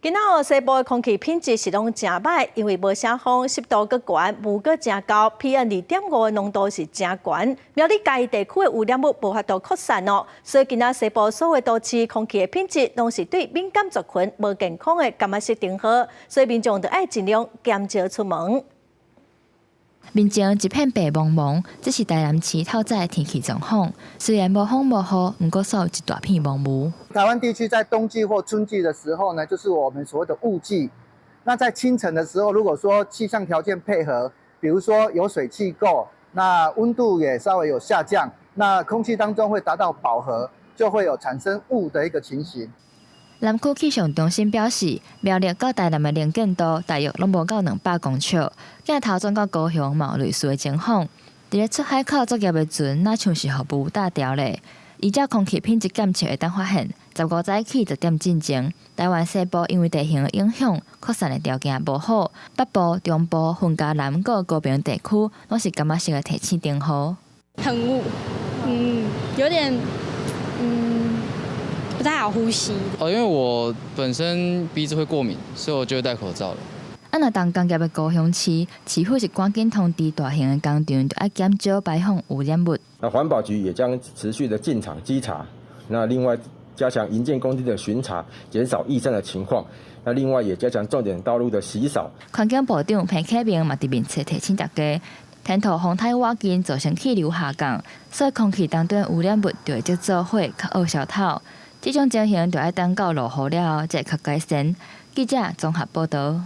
今仔西部的空气品质是拢真歹，因为无啥风，湿度阁悬，雾阁真高 ，PM2.5的浓度是真悬。苗栗嘉义地区的污染物无法度扩散哦，所以今仔西部所有都市空气的品质拢是对敏感族群无健康的感染设定好，所以民众就要尽量减少出门。面前一片白茫茫，这是台南市透早的天气状况。虽然无风无雨，不过煞有一大片蒙雾。台湾地区在冬季或春季的时候呢，就是我们所谓的雾季。那在清晨的时候，如果说气象条件配合，比如说有水汽够，那温度也稍微有下降，那空气当中会达到饱和，就会有产生雾的一个情形。南区气象中心表示，苗栗到台南的能见度大约拢无到200公尺，镜头转到高雄嘛有类似的情况。伫咧出海口作业的船，那像是互雾打掉咧。依照空气品质监测会当发现，15早起10点进前，台湾西部因为地形的影响，扩散的条件无好，北部、中部、云嘉南各高屏地区拢是感觉式的提醒灯号。很雾，有点不太好呼吸。因为我本身鼻子会过敏，所以我就会戴口罩了。若当工业的高雄市，市府是赶紧通知大型的工厂，就要减少排放污染物。那环保局也将持续的进场稽查，那另外加强营建工地的巡查，减少易散的情况。那另外也加强重点道路的洗扫。环境部长彭启明嘛伫面册提醒大家，天土风太瓦紧造成气流下降，所以空气当中污染物就会接做火，较好消透。这种情形就要等到落雨了后才会较改善。记者综合报道。